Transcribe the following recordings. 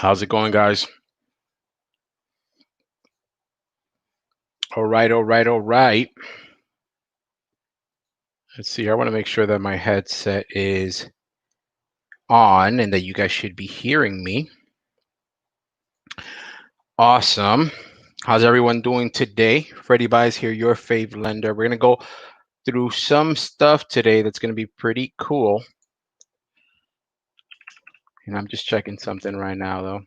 How's it going, guys? All right, all right, all right. Let's see. I want to make sure that my headset is on and that you guys should be hearing me. Awesome. How's everyone doing today? Freddie Buys here, your fave lender. We're going to go through some stuff today that's going to be pretty cool. And I'm just checking something right now, though.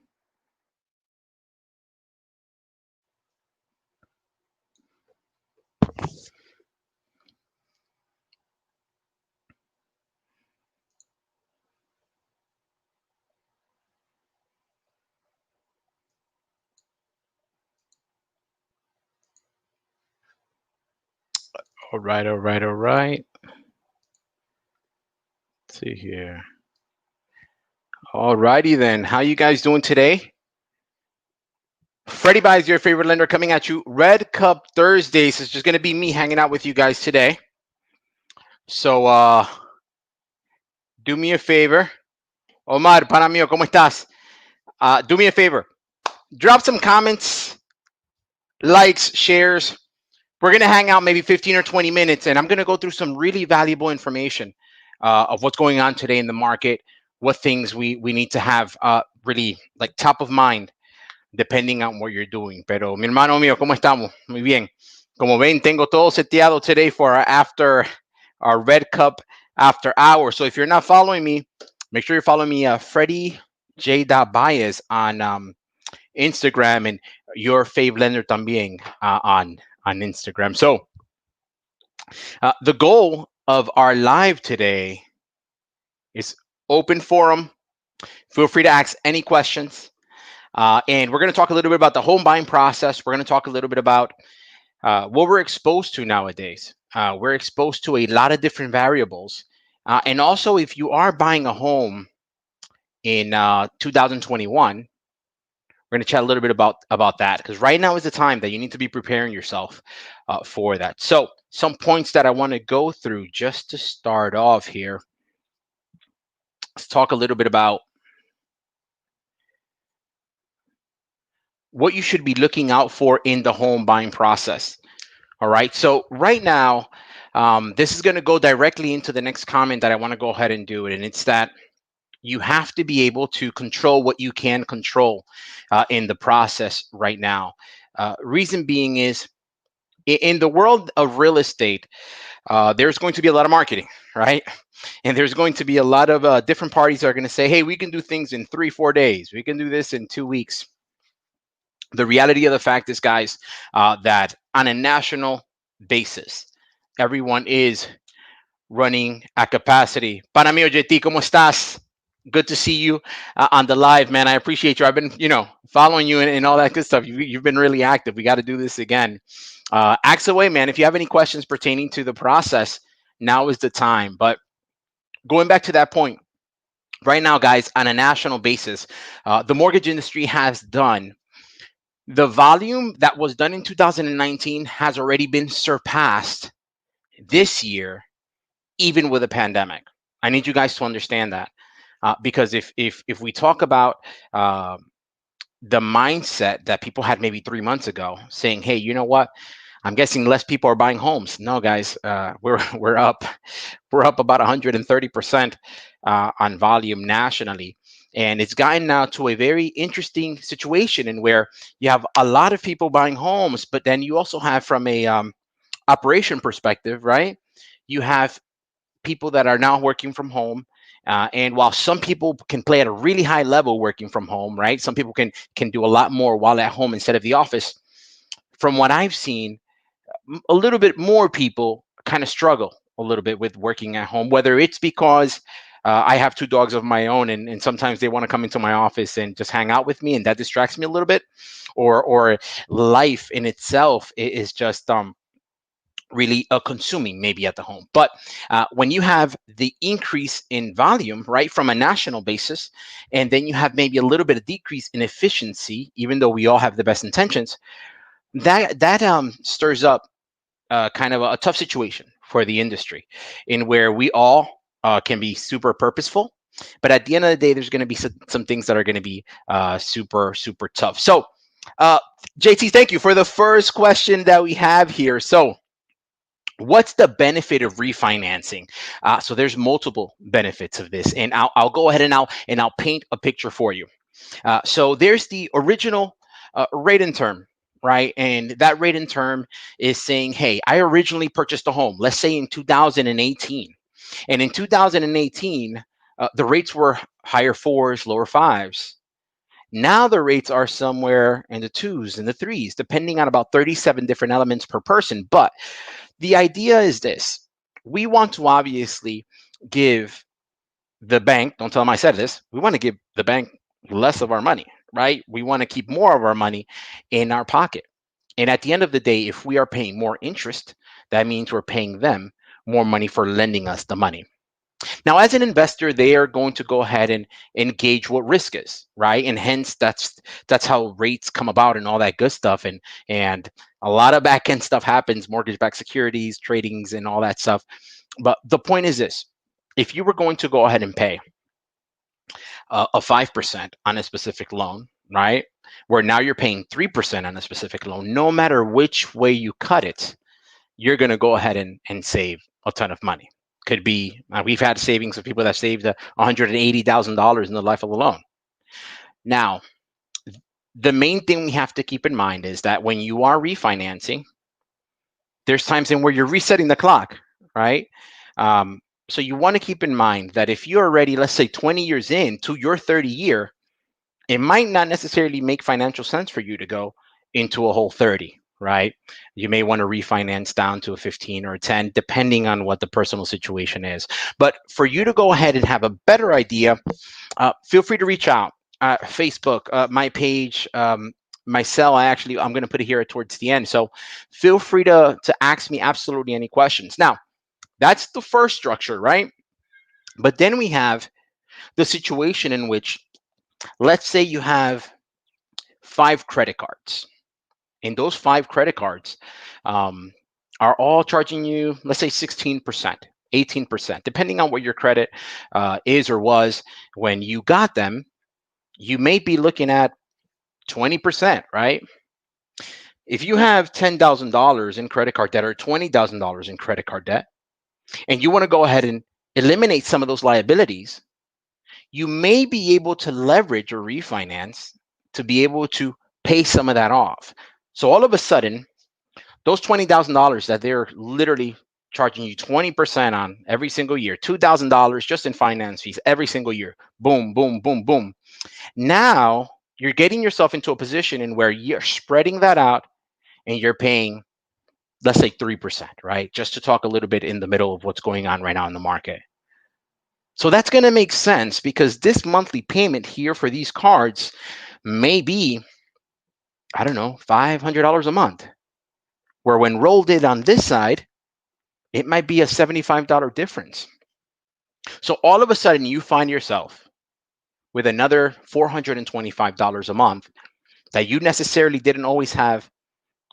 All right, all right, all right. Let's see here. All righty then. How you guys doing today? Freddie Buys, your favorite lender, coming at you. Red Cup Thursdays. It's just going to be me hanging out with you guys today. So, do me a favor. Omar, pana mío, ¿cómo estás? Do me a favor. Drop some comments, likes, shares. We're going to hang out maybe 15 or 20 minutes, and I'm going to go through some really valuable information of what's going on today in the market, what things we need to have really like top of mind, depending on what you're doing. Pero, mi hermano mío, ¿cómo estamos? Muy bien. Como ven, tengo todo seteado today for our Red Cup after hours. So if you're not following me, make sure you're following me, Freddie J. Baez on Instagram, and your fave lender también on Instagram. So the goal of our live today is open forum. Feel free to ask any questions. And we're going to talk a little bit about the home buying process. We're going to talk a little bit about what we're exposed to nowadays. We're exposed to a lot of different variables. And also, if you are buying a home in 2021, we're going to chat a little bit about that, because right now is the time that you need to be preparing yourself for that. So some points that I want to go through just to start off here. Let's talk a little bit about what you should be looking out for in the home buying process. All right. So right now, this is going to go directly into the next comment that I want to go ahead and do it. And it's that you have to be able to control what you can control in the process right now. Reason being is, in the world of real estate, there's going to be a lot of marketing, right? And there's going to be a lot of different parties that are going to say, hey, we can do things in 3-4 days. We can do this in 2 weeks. The reality of the fact is, guys, that on a national basis, everyone is running at capacity. Pana mío, JT, ¿cómo estás? Good to see you on the live, man. I appreciate you. I've been, following you and all that good stuff. You've been really active. We got to do this again. Axe away, man. If you have any questions pertaining to the process, now is the time. But going back to that point, right now, guys, on a national basis, the mortgage industry has done the volume that was done in 2019 has already been surpassed this year, even with a pandemic. I need you guys to understand that, because if we talk about the mindset that people had maybe 3 months ago, saying, "Hey, you know what? I'm guessing less people are buying homes." No, guys, we're up about 130% on volume nationally. And it's gotten now to a very interesting situation in where you have a lot of people buying homes, but then you also have, from a operation perspective, right? You have people that are now working from home. And while some people can play at a really high level working from home, right? Some people can do a lot more while at home instead of the office. From what I've seen, a little bit more people kind of struggle a little bit with working at home, whether it's because I have 2 dogs of my own, and sometimes they want to come into my office and just hang out with me, and that distracts me a little bit, or life in itself is just really consuming maybe at the home. But when you have the increase in volume, right, from a national basis, and then you have maybe a little bit of decrease in efficiency, even though we all have the best intentions, that stirs up kind of a tough situation for the industry, in where we all can be super purposeful, But at the end of the day, there's going to be some things that are going to be super, super tough. So, uh, JT, thank you for the first question that we have here. So, what's the benefit of refinancing? So there's multiple benefits of this, and I'll go ahead and I'll paint a picture for you. So there's the original rate and term, right? And that rate and term is saying, hey, I originally purchased a home, let's say in 2018. And in 2018, the rates were higher fours, lower fives. Now the rates are somewhere in the twos and the threes, depending on about 37 different elements per person. But the idea is this: we want to obviously give the bank, don't tell them I said this, we want to give the bank less of our money, right? We want to keep more of our money in our pocket. And at the end of the day, if we are paying more interest, that means we're paying them more money for lending us the money. Now, as an investor, they are going to go ahead and engage what risk is, right? And hence that's how rates come about and all that good stuff. And a lot of back end stuff happens, mortgage-backed securities, tradings, and all that stuff. But the point is this: if you were going to go ahead and pay a 5% on a specific loan, right? Where now you're paying 3% on a specific loan, no matter which way you cut it, you're going to go ahead and save a ton of money. Could be, we've had savings of people that saved $180,000 in the life of the loan. Now, the main thing we have to keep in mind is that when you are refinancing, there's times in where you're resetting the clock, right? So you want to keep in mind that if you're already, let's say, 20 years into your 30 year, it might not necessarily make financial sense for you to go into a whole 30, right? You may want to refinance down to a 15 or a 10, depending on what the personal situation is. But for you to go ahead and have a better idea, feel free to reach out. Facebook, my page, my cell. I'm going to put it here towards the end. So feel free to ask me absolutely any questions. Now, that's the first structure, right? But then we have the situation in which, let's say you have 5 credit cards, and those 5 credit cards um, are all charging you, let's say, 16%, 18%, depending on what your credit is or was when you got them. You may be looking at 20%, right? If you have $10,000 in credit card debt or $20,000 in credit card debt, and you want to go ahead and eliminate some of those liabilities, you may be able to leverage or refinance to be able to pay some of that off. So all of a sudden, those $20,000 that they're literally charging you 20% on every single year, $2,000 just in finance fees every single year, boom, boom, boom, boom. Now you're getting yourself into a position in where you're spreading that out and you're paying, let's say, 3%, right? Just to talk a little bit in the middle of what's going on right now in the market. So that's going to make sense because this monthly payment here for these cards may be, I don't know, $500 a month. Where when rolled in on this side, it might be a $75 difference. So all of a sudden, you find yourself with another $425 a month that you necessarily didn't always have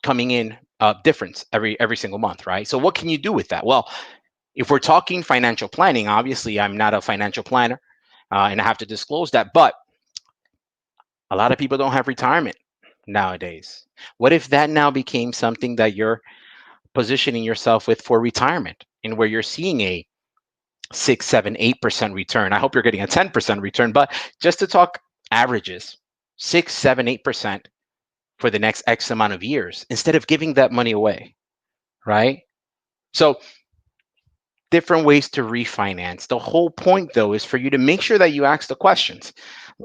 coming in difference every single month, right? So what can you do with that? Well, if we're talking financial planning, obviously I'm not a financial planner, and I have to disclose that. But a lot of people don't have retirement nowadays. What if that now became something that you're positioning yourself with for retirement, and where you're seeing a 6, 7, 8% return? I hope you're getting a 10% return, but just to talk averages, 6, 7, 8% for the next X amount of years instead of giving that money away, right? So different ways to refinance. The whole point, though, is for you to make sure that you ask the questions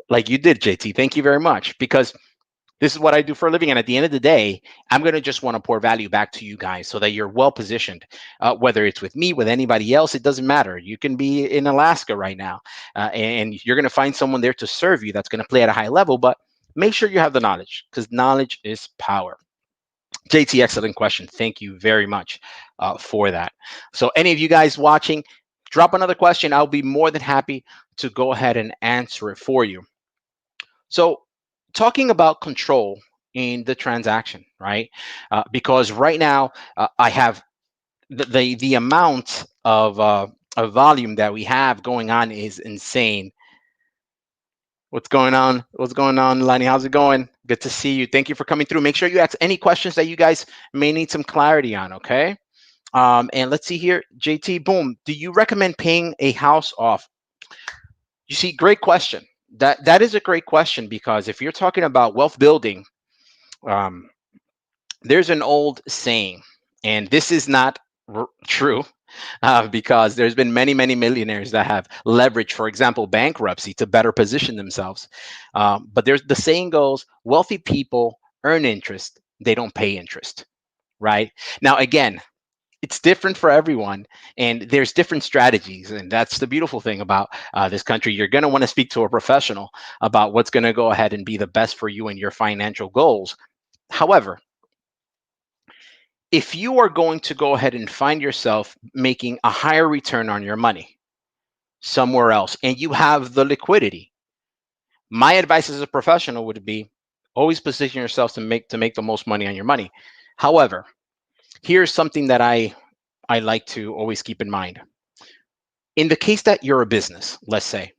like you did, JT. Thank you very much, because this is what I do for a living. And at the end of the day, I'm going to just want to pour value back to you guys so that you're well positioned, whether it's with me, with anybody else, it doesn't matter. You can be in Alaska right now, and you're going to find someone there to serve you that's going to play at a high level, but make sure you have the knowledge, because knowledge is power. JT, excellent question. Thank you very much for that. So any of you guys watching, drop another question. I'll be more than happy to go ahead and answer it for you. So talking about control in the transaction, right? Because right now I have the amount of of volume that we have going on is insane. What's going on? What's going on, Lonnie? How's it going? Good to see you. Thank you for coming through. Make sure you ask any questions that you guys may need some clarity on, okay? And let's see here. JT, boom. Do you recommend paying a house off? You see, great question. That is a great question because if you're talking about wealth building, um, there's an old saying, and this is not true because there's been many, many millionaires that have leveraged, for example, bankruptcy to better position themselves. But there's the saying goes, wealthy people earn interest, they don't pay interest, right? Now, again, it's different for everyone, and there's different strategies, and that's the beautiful thing about this country. You're going to want to speak to a professional about what's going to go ahead and be the best for you and your financial goals. However, if you are going to go ahead and find yourself making a higher return on your money somewhere else and you have the liquidity, my advice as a professional would be always position yourself to make the most money on your money. However, here's something that I like to always keep in mind. In the case that you're a business, let's say,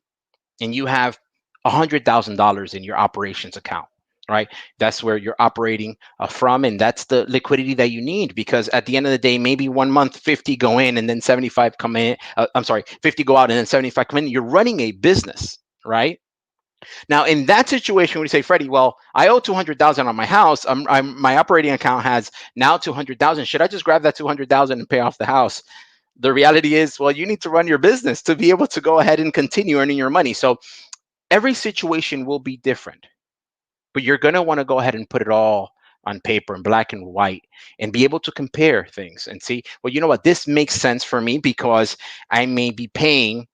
and you have $100,000 in your operations account, right? That's where you're operating from, and that's the liquidity that you need because at the end of the day, maybe one month 50 go in and then 75 come in. I'm sorry, 50 go out and then 75 come in. You're running a business, right? Now, in that situation, we say, Freddie, well, I owe 200,000 on my house. My operating account has now 200,000. Should I just grab that 200,000 and pay off the house? The reality is, well, you need to run your business to be able to go ahead and continue earning your money. So every situation will be different, but you're going to want to go ahead and put it all on paper in black and white and be able to compare things and see, well, you know what, this makes sense for me because I may be paying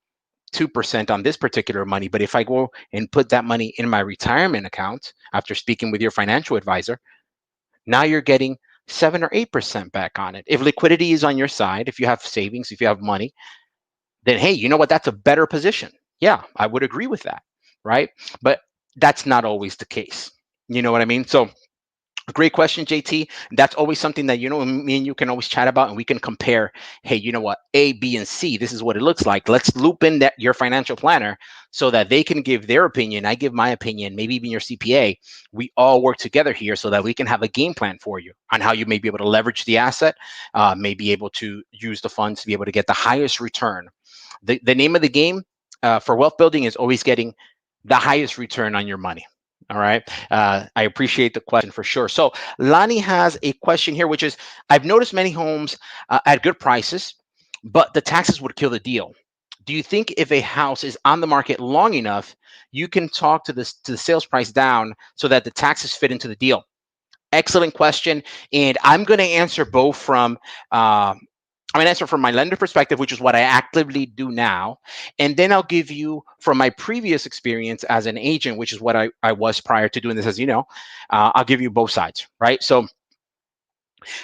2% on this particular money, but if I go and put that money in my retirement account after speaking with your financial advisor, now you're getting 7 or 8% back on it. If liquidity is on your side, if you have savings, if you have money, then hey, you know what? That's a better position. Yeah, I would agree with that, right? But that's not always the case. You know what I mean? So great question, JT. That's always something that, me and you can always chat about and we can compare. Hey, you know what? A, B, and C, this is what it looks like. Let's loop in that your financial planner so that they can give their opinion. I give my opinion, maybe even your CPA. We all work together here so that we can have a game plan for you on how you may be able to leverage the asset, may be able to use the funds to be able to get the highest return. The name of the game for wealth building is always getting the highest return on your money. All right. I appreciate the question for sure. So Lonnie has a question here, which is, I've noticed many homes at good prices, but the taxes would kill the deal. Do you think if a house is on the market long enough, you can talk to the sales price down so that the taxes fit into the deal? Excellent question. And I'm going to answer both from I'm going to answer from my lender perspective, which is what I actively do now. And then I'll give you from my previous experience as an agent, which is what I was prior to doing this, as you know. I'll give you both sides, right? So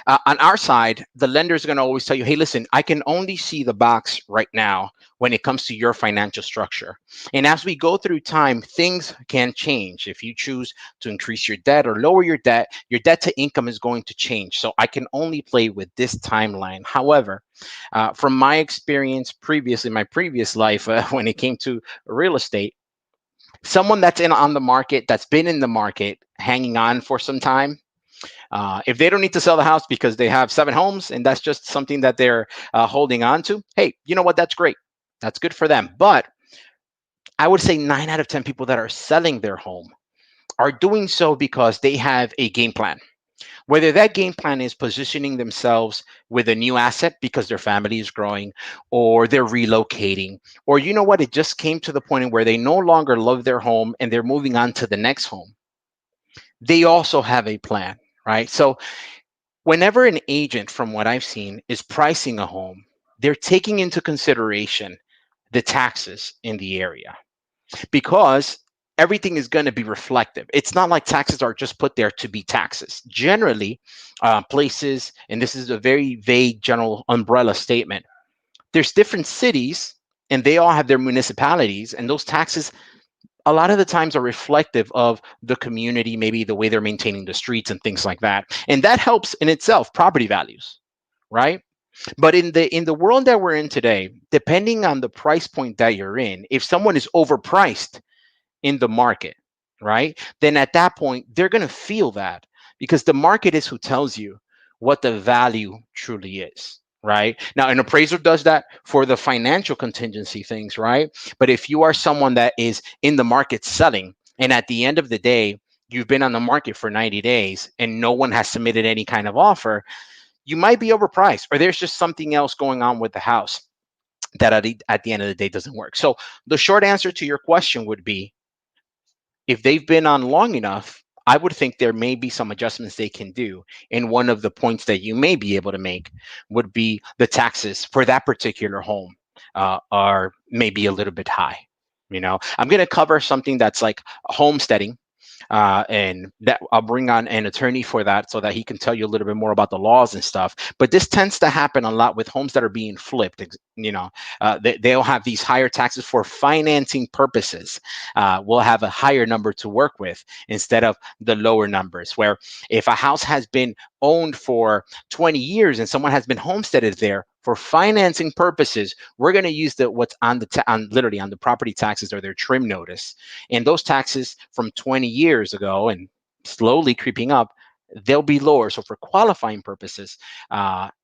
on our side, the lender is going to always tell you, hey, listen, I can only see the box right now when it comes to your financial structure. And as we go through time, things can change. If you choose to increase your debt or lower your debt to income is going to change. So I can only play with this timeline. However, from my experience previously, my previous life, when it came to real estate, someone that's in on the market, that's been in the market, hanging on for some time, if they don't need to sell the house because they have 7 homes and that's just something that they're holding on to, hey, you know what? That's great. That's good for them. But I would say 9 out of 10 people that are selling their home are doing so because they have a game plan. Whether that game plan is positioning themselves with a new asset because their family is growing, or they're relocating, or you know what? It just came to the point where they no longer love their home and they're moving on to the next home. They also have a plan, right? So whenever an agent, from what I've seen, is pricing a home, they're taking into consideration the taxes in the area because everything is going to be reflective. It's not like taxes are just put there to be taxes. Generally, places, and this is a very vague general umbrella statement, there's different cities and they all have their municipalities, and those taxes a lot of the times are reflective of the community, maybe the way they're maintaining the streets and things like that. And that helps in itself property values, right? But in the world that we're in today, depending on the price point that you're in, if someone is overpriced in the market, right? Then at that point, they're going to feel that, because the market is who tells you what the value truly is, right? Now, an appraiser does that for the financial contingency things, right? But if you are someone that is in the market selling, and at the end of the day, you've been on the market for 90 days and no one has submitted any kind of offer, you might be overpriced, or there's just something else going on with the house that at the end of the day doesn't work. So the short answer to your question would be, if they've been on long enough, I would think there may be some adjustments they can do. And one of the points that you may be able to make would be the taxes for that particular home are maybe a little bit high. I'm going to cover something that's like homesteading, and that I'll bring on an attorney for that so that he can tell you a little bit more about the laws and stuff. But this tends to happen a lot with homes that are being flipped. They'll have these higher taxes for financing purposes. We'll have a higher number to work with instead of the lower numbers. Where if a house has been owned for 20 years and someone has been homesteaded there for financing purposes, we're going to use what's on literally on the property taxes or their trim notice, and those taxes from 20 years ago and slowly creeping up, they'll be lower. So for qualifying purposes,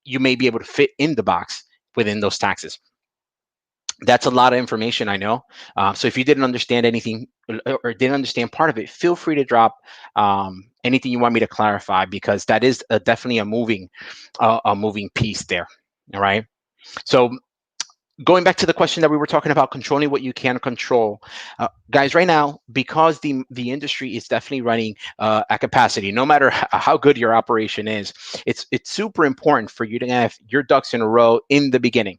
you may be able to fit in the box within those taxes. That's a lot of information, I know. So if you didn't understand anything or didn't understand part of it, feel free to drop anything you want me to clarify, because that is definitely a moving piece there. All right. So going back to the question that we were talking about, controlling what you can control, guys, right now, because the industry is definitely running at capacity, no matter how good your operation is, it's super important for you to have your ducks in a row in the beginning.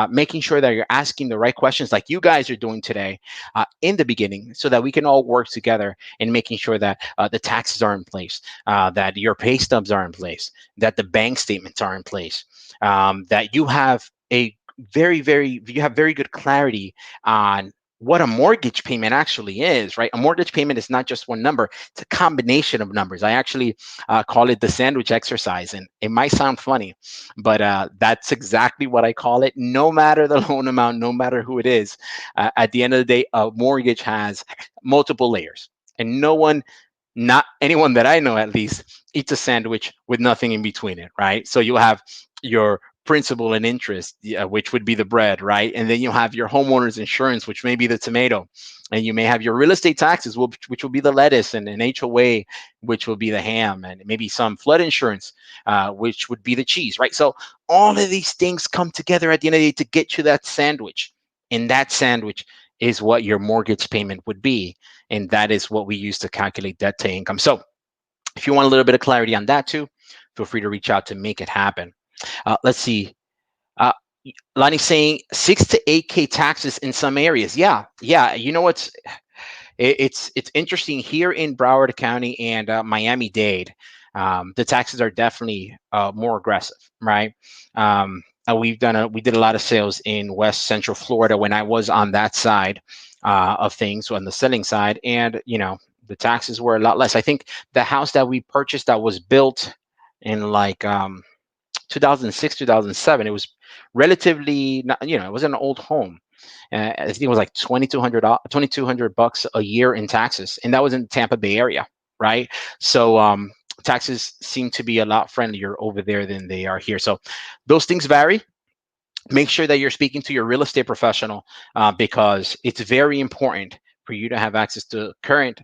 Making sure that you're asking the right questions like you guys are doing today in the beginning, so that we can all work together in making sure that the taxes are in place, that your pay stubs are in place, that the bank statements are in place, that you have a you have very good clarity on what a mortgage payment actually is, right? A mortgage payment is not just one number, it's a combination of numbers. I actually call it the sandwich exercise, and it might sound funny, but that's exactly what I call it. No matter the loan amount, no matter who it is, at the end of the day, a mortgage has multiple layers, and no one, not anyone that I know at least, eats a sandwich with nothing in between it, right? So you'll have your principal and interest, which would be the bread, right? And then you'll have your homeowner's insurance, which may be the tomato. And you may have your real estate taxes, which will be the lettuce, and an HOA, which will be the ham, and maybe some flood insurance, which would be the cheese, right? So all of these things come together at the end of the day to get you that sandwich. And that sandwich is what your mortgage payment would be. And that is what we use to calculate debt to income. So if you want a little bit of clarity on that too, feel free to reach out to make it happen. Let's see. Uh, Lonnie's saying 6 to 8K taxes in some areas. Yeah. You know what's it's interesting here in Broward County and Miami-Dade. The taxes are definitely more aggressive, right? We did a lot of sales in West Central Florida when I was on that side of things, on the selling side, and the taxes were a lot less. I think the house that we purchased that was built in like 2006, 2007, it was relatively not, it was an old home. I think it was like $2,200 a year in taxes, and that was in the Tampa Bay area, right? So taxes seem to be a lot friendlier over there than they are here. So those things vary. Make sure that you're speaking to your real estate professional, because it's very important for you to have access to current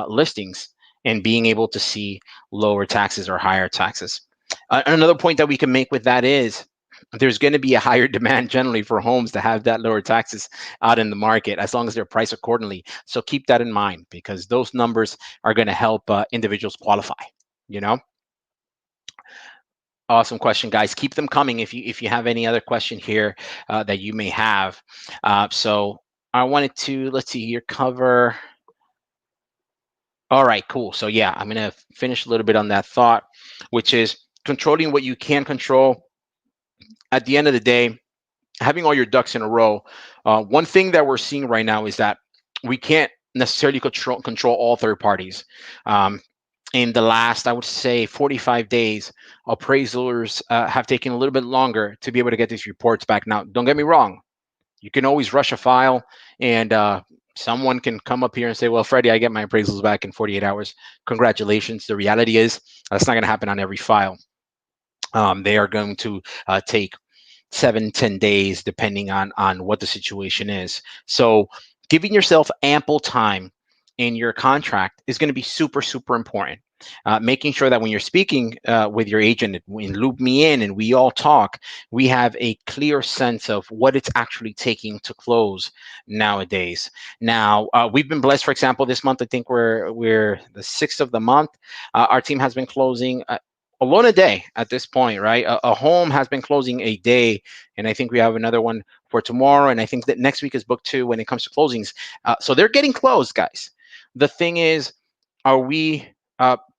listings and being able to see lower taxes or higher taxes. Another point that we can make with that is there's going to be a higher demand generally for homes to have that lower taxes out in the market, as long as they're priced accordingly. So keep that in mind, because those numbers are going to help individuals qualify. You know, awesome question, guys. Keep them coming if you have any other question here that you may have. So I wanted to, let's see here, cover. All right, cool. So yeah, I'm going to finish a little bit on that thought, which is controlling what you can control. At the end of the day, having all your ducks in a row. One thing that we're seeing right now is that we can't necessarily control all third parties. Um, in the last, I would say, 45 days, appraisers have taken a little bit longer to be able to get these reports back. Now, don't get me wrong, you can always rush a file, and someone can come up here and say, well, Freddie, I get my appraisals back in 48 hours. Congratulations. The reality is that's not going to happen on every file. They are going to take 7, 10 days, depending on what the situation is. So giving yourself ample time in your contract is going to be super, super important. Making sure that when you're speaking with your agent and loop me in and we all talk, we have a clear sense of what it's actually taking to close nowadays. Now, we've been blessed. For example, this month, I think we're the 6th of the month. Our team has been closing a loan a day at this point, right? A home has been closing a day, and I think we have another one for tomorrow. And I think that next week is booked too when it comes to closings. So they're getting closed, guys. The thing is, are we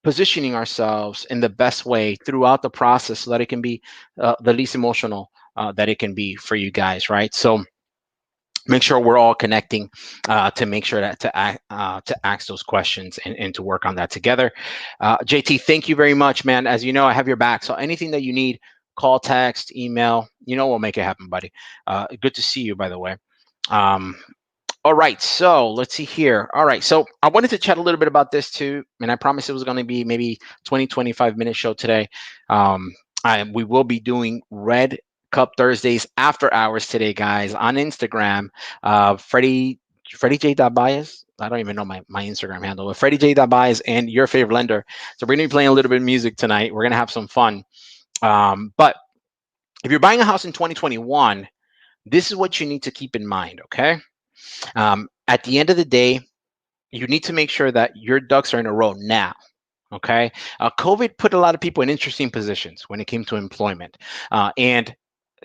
positioning ourselves in the best way throughout the process so that it can be the least emotional that it can be for you guys, right? So make sure we're all connecting to make sure that to ask those questions and to work on that together. JT, thank you very much, man. As you know, I have your back. So anything that you need, call, text, email, we'll make it happen, buddy. Good to see you, by the way. Um, all right, so let's see here. All right, so I wanted to chat a little bit about this too, and I promised it was going to be maybe 20, 25 minute show today. Um, we will be doing Red Cup Thursdays after hours today, guys, on Instagram. Freddie J. Bias. I don't even know my Instagram handle, but Freddie J. Bias and your favorite lender. So we're going to be playing a little bit of music tonight. We're going to have some fun. But if you're buying a house in 2021, this is what you need to keep in mind, okay? At the end of the day, you need to make sure that your ducks are in a row now. Okay. COVID put a lot of people in interesting positions when it came to employment, and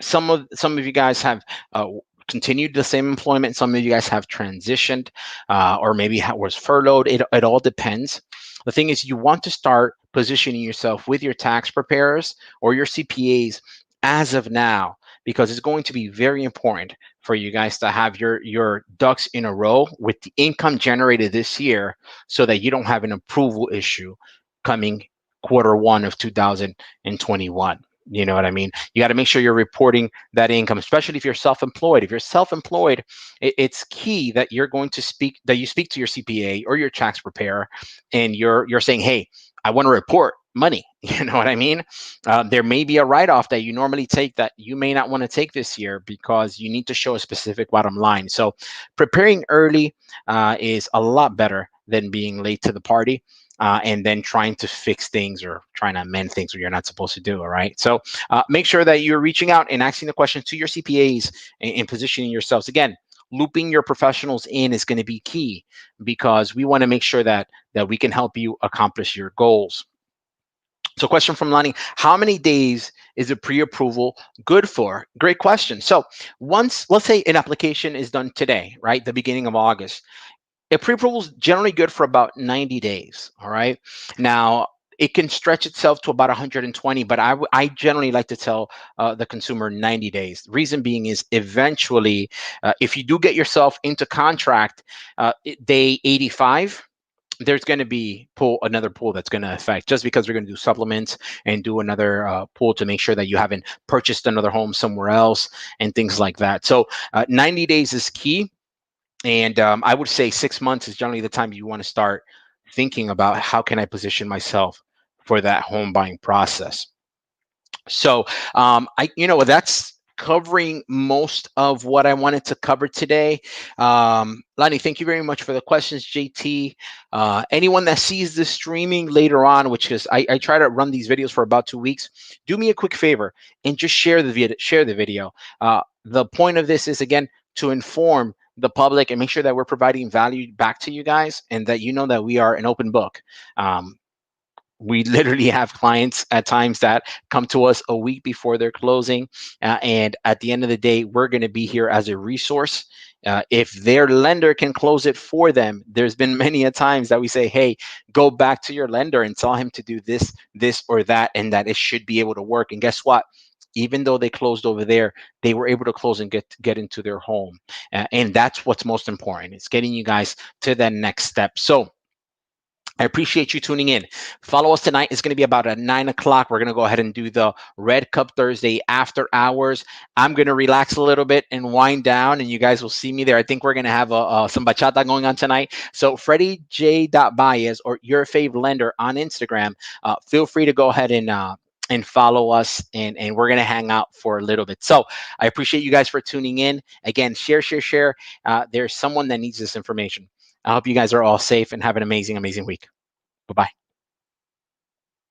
some of you guys have continued the same employment. Some of you guys have transitioned, or maybe was furloughed. It all depends. The thing is, you want to start positioning yourself with your tax preparers or your CPAs as of now, because it's going to be very important for you guys to have your ducks in a row with the income generated this year, so that you don't have an approval issue coming quarter 1 of 2021. You know what I mean? You got to make sure you're reporting that income, especially if you're self-employed. If you're self-employed, it's key that you speak to your CPA or your tax preparer, and you're saying, hey, I want to report money. You know what I mean? There may be a write-off that you normally take that you may not want to take this year because you need to show a specific bottom line. So preparing early is a lot better than being late to the party. And then trying to fix things or trying to amend things where you're not supposed to do. All right. So make sure that you're reaching out and asking the questions to your CPAs, and positioning yourselves. Again, looping your professionals in is going to be key, because we want to make sure that we can help you accomplish your goals. So, question from Lonnie: how many days is a pre-approval good for? Great question. So, once, let's say an application is done today, right, the beginning of August, a pre-approval is generally good for about 90 days. All right. Now, it can stretch itself to about 120, but I generally like to tell the consumer 90 days. The reason being is, eventually, if you do get yourself into contract day 85, there's going to be another pool that's going to affect, just because we're going to do supplements and do another pool to make sure that you haven't purchased another home somewhere else and things like that. So 90 days is key. And I would say 6 months is generally the time you want to start thinking about, how can I position myself for that home buying process. So that's covering most of what I wanted to cover today. Lonnie, thank you very much for the questions. JT, anyone that sees this streaming later on, which is I try to run these videos for about 2 weeks, do me a quick favor and just share the video. The point of this is, again, to inform the public and make sure that we're providing value back to you guys, and that you know that we are an open book. We literally have clients at times that come to us a week before they're closing, and at the end of the day, we're going to be here as a resource. If their lender can close it for them, there's been many a times that we say, hey, go back to your lender and tell him to do this or that, and that it should be able to work. And guess what? Even though they closed over there, they were able to close and get into their home. And that's what's most important. It's getting you guys to that next step. So I appreciate you tuning in. Follow us tonight. It's going to be about at 9 o'clock. We're going to go ahead and do the Red Cup Thursday after hours. I'm going to relax a little bit and wind down, and you guys will see me there. I think we're going to have some bachata going on tonight. So Freddie J. Baez or Your Fave Lender on Instagram. Feel free to go ahead and follow us, and we're going to hang out for a little bit. So I appreciate you guys for tuning in. Again, share. There's someone that needs this information. I hope you guys are all safe and have an amazing, amazing week. Bye-bye.